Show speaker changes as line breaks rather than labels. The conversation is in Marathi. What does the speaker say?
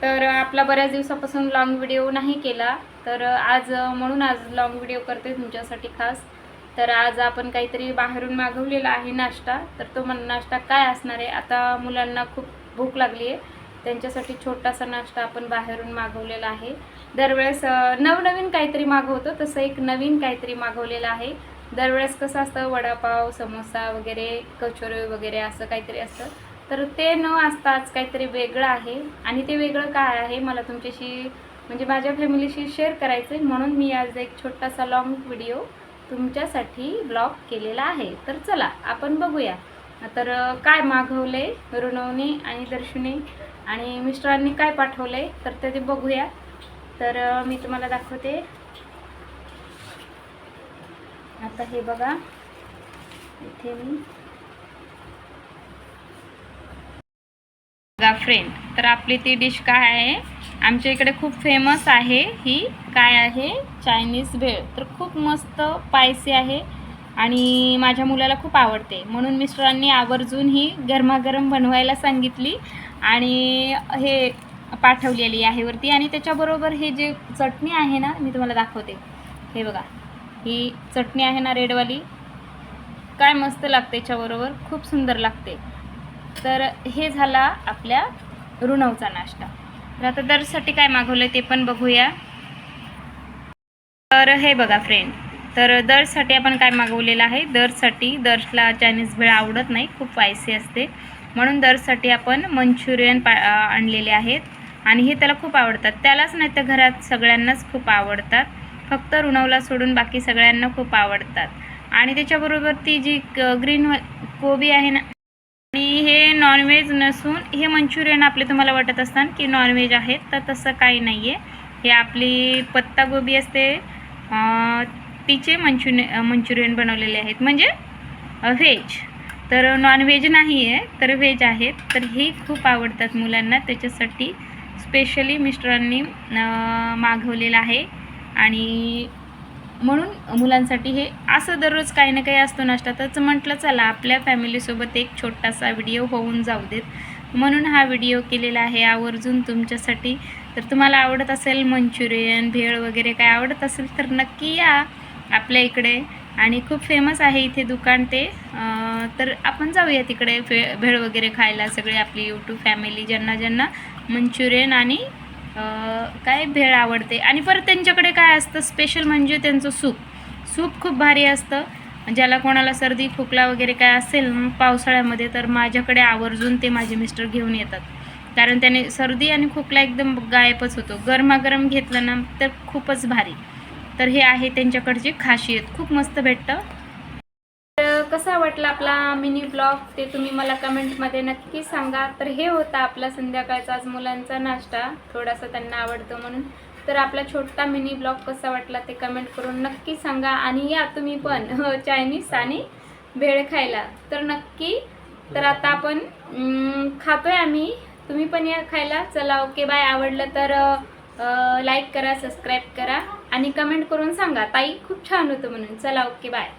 तर आपला बऱ्याच दिवसापासून लॉंग व्हिडिओ नाही केला, तर आज लॉंग व्हिडिओ करते तुमच्यासाठी खास। तर आज आपण काहीतरी बाहेरून मागवलेला आहे नाश्ता, तर तो नाश्ता काय असणार आहे, आता मुलांना खूप भूक लागली आहे, त्यांच्यासाठी छोटासा नाश्ता आपण बाहेरून मागवलेला आहे। दरवेळेस नवनवीन काहीतरी मागवतो, तसं एक नवीन काहीतरी मागवलेलं आहे। दरवेळेस कसं असतं, वडापाव, समोसा वगैरे, कचोरी वगैरे असं काहीतरी असतं, तर ते न असता आज काहीतरी वेगळं आहे। आणि ते वेगळं काय आहे मला तुमच्याशी म्हणजे माझ्या फॅमिलीशी शेअर करायचं आहे, म्हणून मी आज एक छोटासा लॉंग व्हिडिओ तुमच्यासाठी ब्लॉग केलेला आहे। तर चला आपण बघूया तर काय मागवले ऋणवने आणि दर्शने आणि मिस्टरांनी काय पाठवले, तर ते बघूया। तर मी तुम्हाला दाखवते। आता हे बघा, इथे मी फ्रेंड, तर आपली ती डिश काय आहे, आमच्या इकडे खूप फेमस आहे ही, काय आहे, चायनीज भेळ। तर खूप मस्त स्पायसी आहे आणि माझ्या मुलाला खूप आवडते, म्हणून मिस्टरांनी आवर्जून ही गरमागरम बनवायला सांगितली आणि हे पाठवलेली आहे वरती। आणि त्याच्याबरोबर हे जे चटणी आहे ना, मी तुम्हाला दाखवते, हे बघा, ही चटणी आहे ना रेडवाली, काय मस्त लागते, त्याच्याबरोबर खूप सुंदर लागते। तर हे झाला आपल्या ऋणवचा नाश्ता। तर आता दर्शसाठी काय मागवलं ते पण बघूया। तर हे बघा फ्रेंड, तर दर्शसाठी आपण काय मागवलेलं आहे, दर्शला चायनीज भेळ आवडत नाही, खूप स्पायसी असते, म्हणून दर्शसाठी आपण मंचुरियन आणलेले आहेत आणि हे त्याला खूप आवडतात। त्यालाच नाही तर घरात सगळ्यांनाच खूप आवडतात, फक्त ऋणवला सोडून बाकी सगळ्यांना खूप आवडतात। आणि त्याच्याबरोबर ती जी ग्रीन कोबी आहे ना, आणि हे नॉनव्हेज नसून हे मंचुरियन आपले तुम्हाला वाटत असतात की नॉनव्हेज आहेत, तर तसं काही नाही आहे। हे आपली पत्तागोबी असते तिचे मंचुरियन बनवलेले आहेत, म्हणजे व्हेज, तर नॉनव्हेज नाही आहे, तर व्हेज आहेत। तर हे खूप आवडतात मुलांना, त्याच्यासाठी स्पेशली मिस्टरांनी मागवलेलं आहे आणि म्हणून मुलांसाठी हे असं दररोज काही ना काही असतो नाश्ता, तर म्हटलं चला आपल्या फॅमिलीसोबत एक छोटासा व्हिडिओ होऊन जाऊ देत, म्हणून हा व्हिडिओ केलेला आहे आवर्जून तुमच्यासाठी। तर तुम्हाला आवडत असेल मंचुरियन, भेळ वगैरे काय आवडत असेल तर नक्की या आपल्या इकडे, आणि खूप फेमस आहे इथे दुकान ते। तर आपण जाऊया तिकडे भेळ वगैरे खायला, सगळे आपली यूट्यूब फॅमिली, ज्यांना मंचुरियन आणि काय भेळ आवडते। आणि परत त्यांच्याकडे काय असतं स्पेशल, म्हणजे त्यांचं सूप खूप भारी असतं। ज्याला कोणाला सर्दी खोकला वगैरे काय असेल पावसाळ्यामध्ये, तर माझ्याकडे आवर्जून ते माझे मिस्टर घेऊन येतात, कारण त्याने सर्दी आणि खोकला एकदम गायबच होतो, गरमागरम घेतलं ना तर खूपच भारी। तर हे आहे त्यांच्याकडची खासियत, खूप मस्त भेटतं। कसा वाटला आपला मिनी ब्लॉग ते तुम्ही मला कमेंटमध्ये नक्की सांगा। तर हे होता आपला संध्याकाळचा आज मुलांचा नाश्ता, थोडासा त्यांना आवडतो म्हणून। तर आपला छोटा मिनी ब्लॉग कसा वाटला ते कमेंट करून नक्की सांगा, आणि या तुम्ही पण चायनीज आणि भेळ खायला, तर नक्की। तर आता आपण खातोय आम्ही, तुम्ही पण या खायला। चला ओके बाय। आवडलं तर लाईक करा, सबस्क्राईब करा आणि कमेंट करून सांगा ताई खूप छान होतं म्हणून। चला ओके बाय।